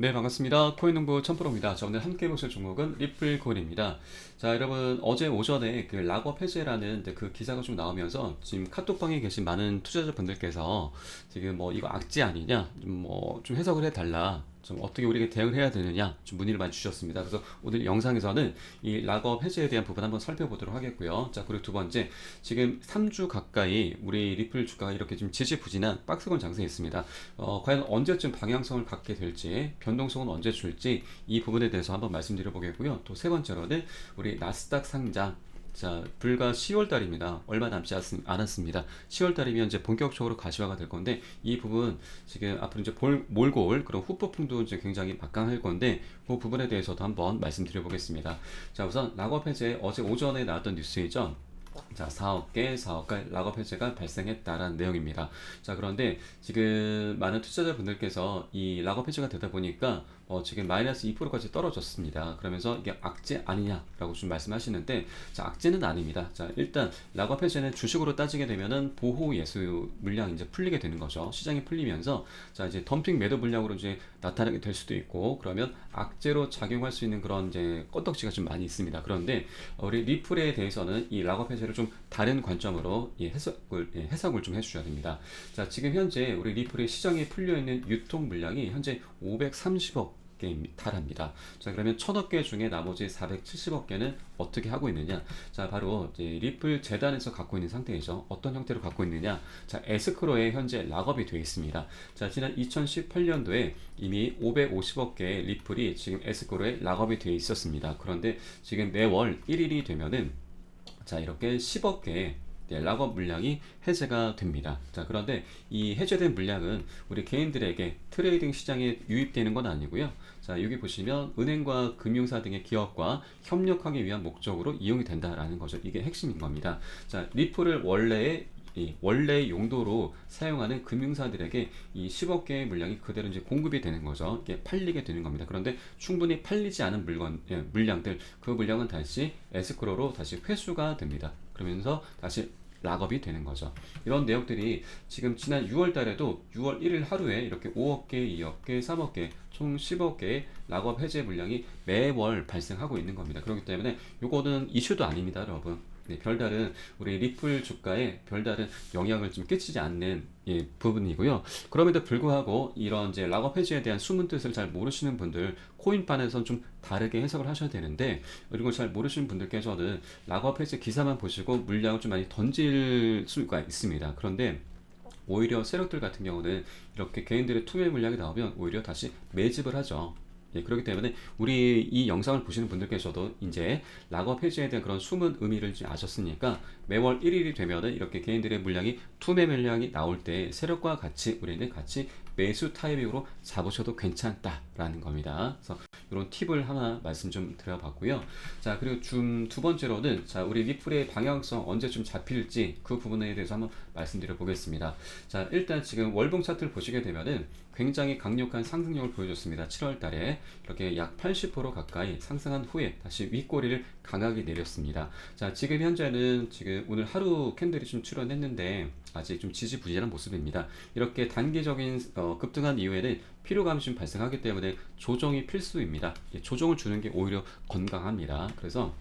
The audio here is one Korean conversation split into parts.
네, 반갑습니다. 코인농부 천프로입니다. 자, 오늘 함께 보실 종목은 리플 코인입니다. 자, 여러분, 어제 오전에 그 락업 해제라는 이제 그 기사가 좀 나오면서 지금 카톡방에 계신 많은 투자자분들께서 지금 뭐 이거 악재 아니냐, 좀 해석을 해달라. 좀 어떻게 우리가 대응을 해야 되느냐 좀 문의를 많이 주셨습니다. 그래서 오늘 영상에서는 이 락업 해제에 대한 부분 한번 살펴보도록 하겠고요. 자, 그리고 두 번째, 지금 3주 가까이 우리 리플 주가가 이렇게 좀 지지부진한 박스권 장세에 있습니다. 과연 언제쯤 방향성을 갖게 될지, 변동성은 언제 줄지 이 부분에 대해서 한번 말씀드려 보겠고요. 또 세 번째로는 우리 나스닥 상장, 자, 불과 10월 달입니다. 얼마 남지 않았습니다. 10월 달이면 이제 본격적으로 가시화가 될 건데, 이 부분 지금 앞으로 이제 몰고 올 그런 후폭풍도 이제 굉장히 막강할 건데, 그 부분에 대해서도 한번 말씀드려 보겠습니다. 자, 우선 락업 해제 어제 오전에 나왔던 뉴스이죠. 자, 4억 개 락업 해제가 발생했다라는 내용입니다. 자, 그런데 지금 많은 투자자분들께서 이 락업 해제가 되다 보니까 지금 마이너스 2%까지 떨어졌습니다. 그러면서 이게 악재 아니냐라고 좀 말씀하시는데, 자, 악재는 아닙니다. 자, 일단 락업 해제는 주식으로 따지게 되면은 보호 예수 물량이 이제 풀리게 되는 거죠. 시장이 풀리면서 자, 이제 덤핑 매도 물량으로 이제 나타나게 될 수도 있고, 그러면 악재로 작용할 수 있는 그런 이제 건덕지가 좀 많이 있습니다. 그런데 우리 리플에 대해서는 이 락업 해제를 좀 다른 관점으로 해석을 좀 해주셔야 됩니다. 자, 지금 현재 우리 리플의 시장에 풀려 있는 유통 물량이 현재 530억 개 달합니다. 자, 그러면 1000억 개 중에 나머지 470억 개는 어떻게 하고 있느냐? 자, 바로 이제 리플 재단에서 갖고 있는 상태이죠. 어떤 형태로 갖고 있느냐? 자, 에스크로에 현재 락업이 되어 있습니다. 자, 지난 2018년도에 이미 550억 개의 리플이 지금 에스크로에 락업이 되어 있었습니다. 그런데 지금 매월 1일이 되면은 자, 이렇게 10억 개의 락업 물량이 해제가 됩니다. 자, 그런데 이 해제된 물량은 우리 개인들에게 트레이딩 시장에 유입되는 건 아니고요. 자, 여기 보시면 은행과 금융사 등의 기업과 협력하기 위한 목적으로 이용이 된다라는 거죠. 이게 핵심인 겁니다. 자, 리플을 원래 용도로 사용하는 금융사들에게 이 10억 개의 물량이 그대로 이제 공급이 되는 거죠. 이게 팔리게 되는 겁니다. 그런데 충분히 팔리지 않은 물량들, 그 물량은 다시 에스크로로 다시 회수가 됩니다. 그러면서 다시 락업이 되는 거죠. 이런 내용들이 지금 지난 6월 달에도 6월 1일 하루에 이렇게 5억 개, 2억 개, 3억 개, 총 10억 개의 락업 해제 물량이 매월 발생하고 있는 겁니다. 그렇기 때문에 이거는 이슈도 아닙니다, 여러분. 네, 별다른 우리 리플 주가에 별다른 영향을 좀 끼치지 않는 부분이고요. 그럼에도 불구하고 이런 이제 락업 해지에 대한 숨은 뜻을 잘 모르시는 분들, 코인판에선 좀 다르게 해석을 하셔야 되는데, 그리고 잘 모르시는 분들께서는 락업 해지 기사만 보시고 물량을 좀 많이 던질 수가 있습니다. 그런데 오히려 세력들 같은 경우는 이렇게 개인들의 투매 물량이 나오면 오히려 다시 매집을 하죠. 예, 그렇기 때문에 우리 이 영상을 보시는 분들께서도 이제 락업 해지에 대한 그런 숨은 의미를 이제 아셨으니까 매월 1일이 되면은 이렇게 개인들의 물량이 투매 물량이 나올 때 세력과 같이 우리는 같이 매수 타이밍으로 잡으셔도 괜찮다라는 겁니다. 그래서 이런 팁을 하나 말씀 좀 드려봤고요. 자, 그리고 두 번째로는 자, 우리 리플의 방향성 언제쯤 잡힐지 그 부분에 대해서 한번 말씀드려 보겠습니다. 자, 일단 지금 월봉 차트를 보시게 되면은 굉장히 강력한 상승력을 보여줬습니다. 7월 달에 이렇게 약 80% 가까이 상승한 후에 다시 윗꼬리를 강하게 내렸습니다. 자, 지금 현재는 지금 오늘 하루 캔들이 좀 출현했는데 아직 좀 지지부진한 모습입니다. 이렇게 단기적인 급등한 이후에는 피로감이 좀 발생하기 때문에 조정이 필수입니다. 조정을 주는 게 오히려 건강합니다. 그래서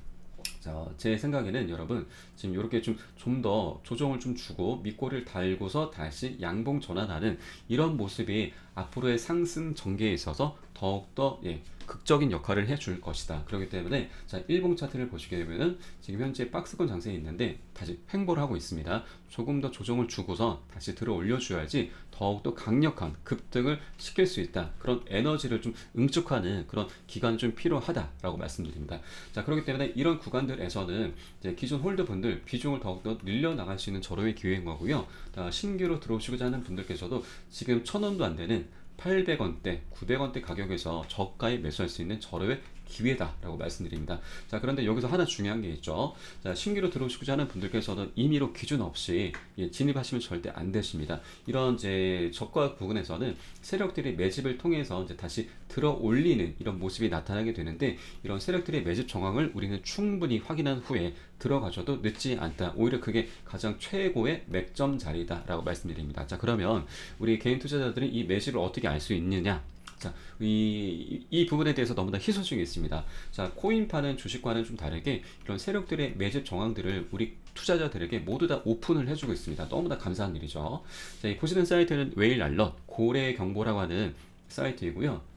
자, 제 생각에는 여러분 지금 이렇게 좀 더 조정을 좀 주고 밑꼬리를 달고서 다시 양봉 전환하는 이런 모습이 앞으로의 상승 전개에 있어서 더욱더 극적인 역할을 해줄 것이다. 그렇기 때문에 자, 일봉 차트를 보시게 되면은 지금 현재 박스권 장세에 있는데 다시 횡보를 하고 있습니다. 조금 더 조정을 주고서 다시 들어 올려줘야지 더욱더 강력한 급등을 시킬 수 있다. 그런 에너지를 좀 응축하는 그런 기간이 좀 필요하다라고 말씀드립니다. 자, 그렇기 때문에 이런 구간들에서는 이제 기존 홀더분들 비중을 더욱더 늘려나갈 수 있는 절호의 기회인 거고요. 신규로 들어오시고자 하는 분들께서도 지금 1000원도 안 되는 800원대, 900원대 가격에서 저가에 매수할 수 있는 절호의 기회다라고 말씀드립니다. 자, 그런데 여기서 하나 중요한 게 있죠. 자, 신규로 들어오시고자 하는 분들께서는 임의로 기준 없이 진입하시면 절대 안 되십니다. 이런 이제 저가 부분에서는 세력들이 매집을 통해서 이제 다시 들어 올리는 이런 모습이 나타나게 되는데, 이런 세력들의 매집 정황을 우리는 충분히 확인한 후에 들어가셔도 늦지 않다. 오히려 그게 가장 최고의 맥점 자리다라고 말씀드립니다. 자, 그러면 우리 개인 투자자들은 이 매집을 어떻게 알 수 있느냐? 자, 이 부분에 대해서 너무나 희소식이 있습니다. 자, 코인파는 주식과는 좀 다르게 이런 세력들의 매집 정황들을 우리 투자자들에게 모두 다 오픈을 해주고 있습니다. 너무나 감사한 일이죠. 자, 이 보시는 사이트는 웨일 알럿, 고래 경보라고 하는 사이트이고요.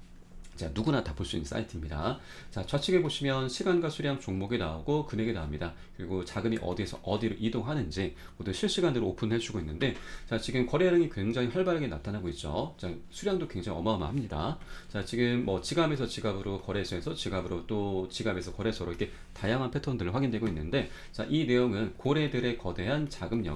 자, 누구나 다 볼 수 있는 사이트입니다. 자, 좌측에 보시면 시간과 수량 종목이 나오고 금액이 나옵니다. 그리고 자금이 어디에서 어디로 이동하는지 모두 실시간으로 오픈해주고 있는데, 자, 지금 거래량이 굉장히 활발하게 나타나고 있죠. 자, 수량도 굉장히 어마어마합니다. 자, 지금 뭐 지갑에서 지갑으로, 거래소에서 지갑으로, 또 지갑에서 거래소로 이렇게 다양한 패턴들을 확인되고 있는데, 자, 이 내용은 고래들의 거대한 자금이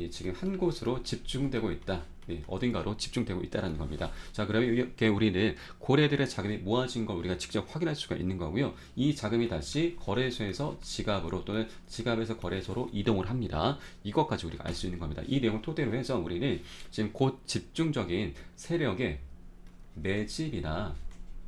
지금 한 곳으로 집중되고 있다. 어딘가로 집중되고 있다는 겁니다. 자, 그러면 이렇게 우리는 고래들의 자금이 모아진 걸 우리가 직접 확인할 수가 있는 거고요. 이 자금이 다시 거래소에서 지갑으로 또는 지갑에서 거래소로 이동을 합니다. 이것까지 우리가 알 수 있는 겁니다. 이 내용을 토대로 해서 우리는 지금 곧 집중적인 세력의 매집이나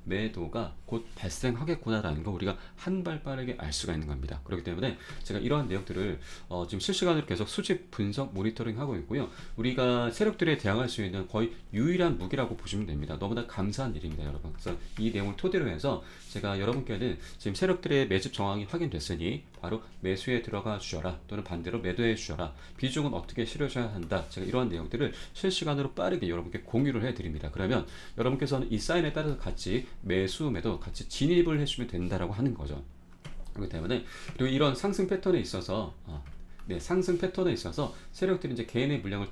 매도가 곧 발생하겠구나라는 거 우리가 한 발 빠르게 알 수가 있는 겁니다. 그렇기 때문에 제가 이러한 내용들을 지금 실시간으로 계속 수집, 분석, 모니터링 하고 있고요. 우리가 세력들에 대항할 수 있는 거의 유일한 무기라고 보시면 됩니다. 너무나 감사한 일입니다, 여러분. 그래서 이 내용을 토대로 해서 제가 여러분께는 지금 세력들의 매집 정황이 확인됐으니 바로 매수에 들어가 주셔라, 또는 반대로 매도해 주셔라, 비중은 어떻게 실으셔야 한다, 제가 이러한 내용들을 실시간으로 빠르게 여러분께 공유를 해드립니다. 그러면 여러분께서는 이 사인에 따라서 같이 매수, 매도 같이 진입을 해주면 된다라고 하는 거죠. 그렇기 때문에, 그리고 이런 상승 패턴에 있어서 상승 패턴에 있어서 세력들이 이제 개인의 물량을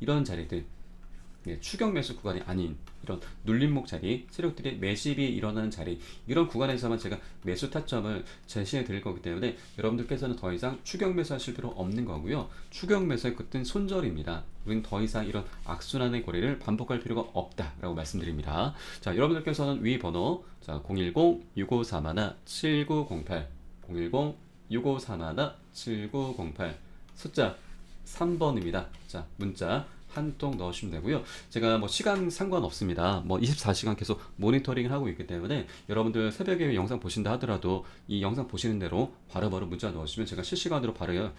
이런 자리들, 추격 매수 구간이 아닌 이런 눌림목 자리, 세력들의 매집이 일어나는 자리, 이런 구간에서만 제가 매수 타점을 제시해 드릴 거기 때문에 여러분들께서는 더 이상 추격 매수 하실 필요 없는 거고요. 추격 매수의 끝은 손절입니다. 우리는 더 이상 이런 악순환의 고리를 반복할 필요가 없다라고 말씀드립니다. 자, 여러분들께서는 위 번호, 자, 010-6531-7908, 010-6531-7908, 숫자 3번입니다. 자, 문자 한 통 넣으시면 되고요. 제가 뭐 시간 상관없습니다. 뭐 24시간 계속 모니터링을 하고 있기 때문에 여러분들 새벽에 영상 보신다 하더라도 이 영상 보시는 대로 바로바로 문자 넣으시면 제가 실시간으로 바로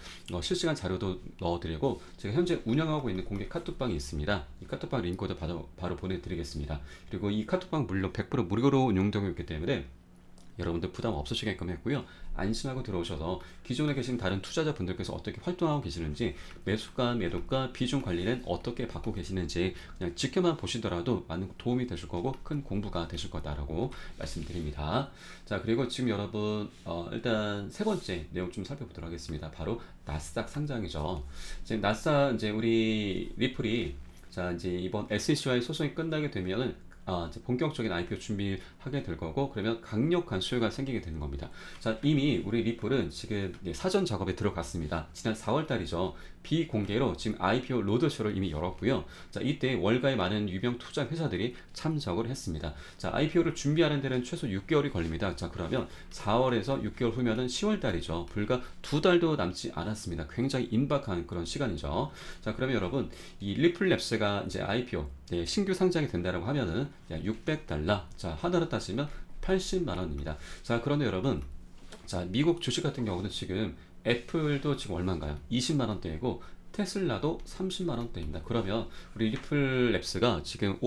실시간 자료도 넣어드리고, 제가 현재 운영하고 있는 공개 카톡방이 있습니다. 이 카톡방 링크도 바로 보내드리겠습니다. 그리고 이 카톡방 물론 100% 무료로 운영되고 있기 때문에 여러분들 부담 없으시게끔 했고요. 안심하고 들어오셔서 기존에 계신 다른 투자자분들께서 어떻게 활동하고 계시는지, 매수가, 매도가, 비중 관리는 어떻게 받고 계시는지 그냥 지켜만 보시더라도 많은 도움이 되실 거고 큰 공부가 되실 거다라고 말씀드립니다. 자, 그리고 지금 여러분 일단 세 번째 내용 좀 살펴보도록 하겠습니다. 바로 나스닥 상장이죠. 지금 나스닥 이제 우리 리플이, 자, 이제 이번 SEC와의 소송이 끝나게 되면은 이제 본격적인 IPO 준비하게 될 거고, 그러면 강력한 수요가 생기게 되는 겁니다. 자, 이미 우리 리플은 지금 사전 작업에 들어갔습니다. 지난 4월 달이죠. 비공개로 지금 IPO 로드쇼를 이미 열었고요. 자, 이때 월가의 많은 유명 투자 회사들이 참석을 했습니다. 자, IPO를 준비하는 데는 최소 6개월이 걸립니다. 자, 그러면 4월에서 6개월 후면은 10월 달이죠. 불과 2달도 남지 않았습니다. 굉장히 임박한 그런 시간이죠. 자, 그러면 여러분, 이 리플랩스가 이제 IPO 신규 상장이 된다라고 하면은 약 $600, 자, 하나로 따지면 80만 원입니다. 자, 그런데 여러분, 자, 미국 주식 같은 경우는 지금 애플도 지금 얼마인가요? 20만 원대이고 테슬라도 30만 원대입니다. 그러면 우리 리플랩스가 지금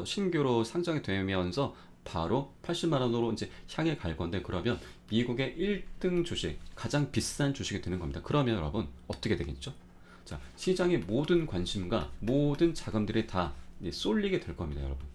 신규로 상장이 되면서 바로 80만 원으로 이제 향해 갈 건데, 그러면 미국의 1등 주식, 가장 비싼 주식이 되는 겁니다. 그러면 여러분 어떻게 되겠죠? 자, 시장의 모든 관심과 모든 자금들이 다 쏠리게 될 겁니다, 여러분.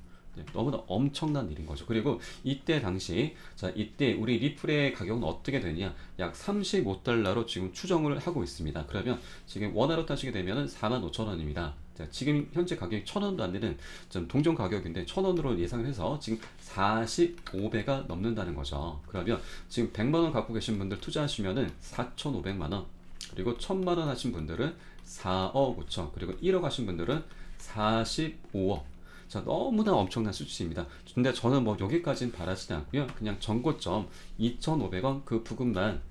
너무나 엄청난 일인 거죠. 그리고 이때 당시, 자, 이때 우리 리플의 가격은 어떻게 되냐, 약 $35로 지금 추정을 하고 있습니다. 그러면 지금 원화로 따지게 되면 45,000원입니다. 자, 지금 현재 가격이 1,000원도 안 되는 좀 동전 가격인데 1,000원으로 예상을 해서 지금 45배가 넘는다는 거죠. 그러면 지금 100만 원 갖고 계신 분들 투자하시면은 4,500만 원, 그리고 1,000만 원 하신 분들은 4억 5천, 그리고 1억 하신 분들은 45억. 자, 너무나 엄청난 수치입니다. 근데 저는 뭐 여기까지는 바라지는 않고요. 그냥 전고점 2,500원 그 부근만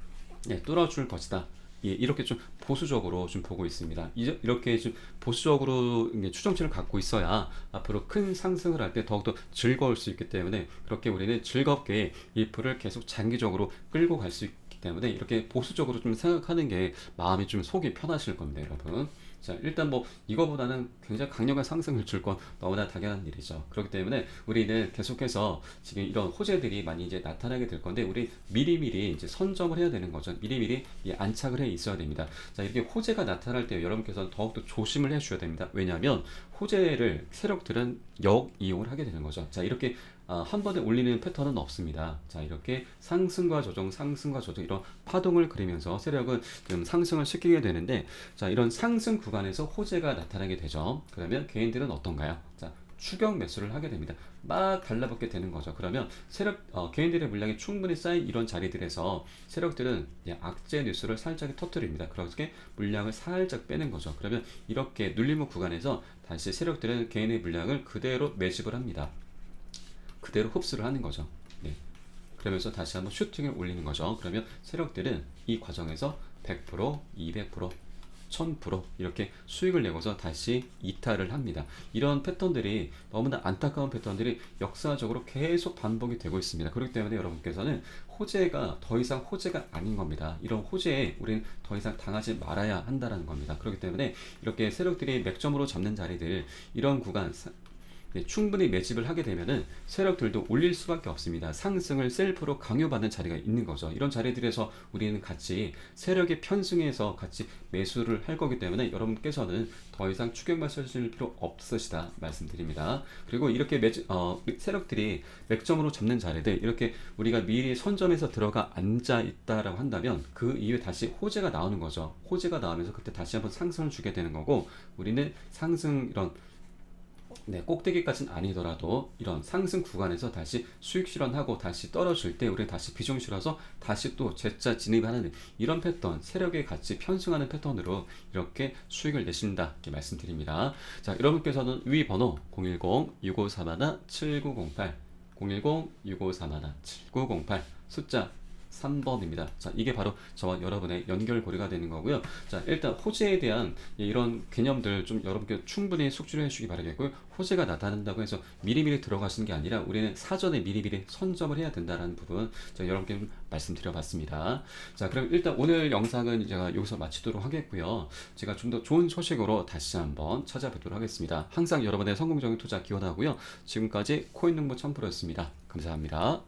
뚫어줄 것이다. 이렇게 좀 보수적으로 좀 보고 있습니다. 이렇게 좀 보수적으로 추정치를 갖고 있어야 앞으로 큰 상승을 할 때 더욱더 즐거울 수 있기 때문에, 그렇게 우리는 즐겁게 리플을 계속 장기적으로 끌고 갈 수 있기 때문에 이렇게 보수적으로 좀 생각하는 게 마음이 좀 속이 편하실 겁니다, 여러분. 자, 일단 뭐 이거보다는 굉장히 강력한 상승을 줄 건 너무나 당연한 일이죠. 그렇기 때문에 우리는 계속해서 지금 이런 호재들이 많이 이제 나타나게 될 건데 우리 미리미리 이제 선점을 해야 되는 거죠. 미리미리 이 안착을 해 있어야 됩니다. 자, 이렇게 호재가 나타날 때 여러분께서는 더욱더 조심을 해 주셔야 됩니다. 왜냐하면 호재를 세력들은 역이용을 하게 되는 거죠. 자, 이렇게 한 번에 올리는 패턴은 없습니다. 자, 이렇게 상승과 조정, 상승과 조정 이런 파동을 그리면서 세력은 좀 상승을 시키게 되는데 자, 이런 상승 구간에서 호재가 나타나게 되죠. 그러면 개인들은 어떤가요? 자, 추격 매수를 하게 됩니다. 막 달라붙게 되는 거죠. 그러면 개인들의 물량이 충분히 쌓인 이런 자리들에서 세력들은 이제 악재 뉴스를 살짝 터뜨립니다. 그렇게 물량을 살짝 빼는 거죠. 그러면 이렇게 눌림목 구간에서 다시 세력들은 개인의 물량을 그대로 매집을 합니다. 그대로 흡수를 하는 거죠. 네. 그러면서 다시 한번 슈팅을 올리는 거죠. 그러면 세력들은 이 과정에서 100%, 200%, 1000% 이렇게 수익을 내고서 다시 이탈을 합니다. 이런 패턴들이 너무나 안타까운 패턴들이 역사적으로 계속 반복이 되고 있습니다. 그렇기 때문에 여러분께서는 호재가 더 이상 호재가 아닌 겁니다. 이런 호재에 우리는 더 이상 당하지 말아야 한다는 겁니다. 그렇기 때문에 이렇게 세력들이 맥점으로 잡는 자리들 이런 구간 네, 충분히 매집을 하게 되면은 세력들도 올릴 수밖에 없습니다. 상승을 셀프로 강요받는 자리가 있는 거죠. 이런 자리들에서 우리는 같이 세력의 편승해서 같이 매수를 할 거기 때문에 여러분께서는 더 이상 추격 맞서실 필요 없으시다 말씀드립니다. 그리고 이렇게 세력들이 맥점으로 잡는 자리들 이렇게 우리가 미리 선점해서 들어가 앉아 있다라고 한다면 그 이후에 다시 호재가 나오는 거죠. 호재가 나오면서 그때 다시 한번 상승을 주게 되는 거고 우리는 상승 이런 네, 꼭대기까지는 아니더라도 이런 상승 구간에서 다시 수익 실현하고 다시 떨어질 때 우리는 다시 비중 실어서 다시 또 재차 진입하는 이런 패턴, 세력의 같이 편승하는 패턴으로 이렇게 수익을 내신다 이렇게 말씀드립니다. 자, 여러분께서는 위 번호 010-6531-7908 010-6531-7908 숫자 3번입니다. 자, 이게 바로 저와 여러분의 연결고리가 되는 거고요. 자, 일단 호재에 대한 이런 개념들 좀 여러분께 충분히 숙지를 해주시기 바라겠고요. 호재가 나타난다고 해서 미리미리 들어가시는 게 아니라 우리는 사전에 미리미리 선점을 해야 된다는 부분 제가 여러분께 좀 말씀드려봤습니다. 자, 그럼 일단 오늘 영상은 제가 여기서 마치도록 하겠고요. 제가 좀 더 좋은 소식으로 다시 한번 찾아뵙도록 하겠습니다. 항상 여러분의 성공적인 투자 기원하고요. 지금까지 코인농부 1000%였습니다. 감사합니다.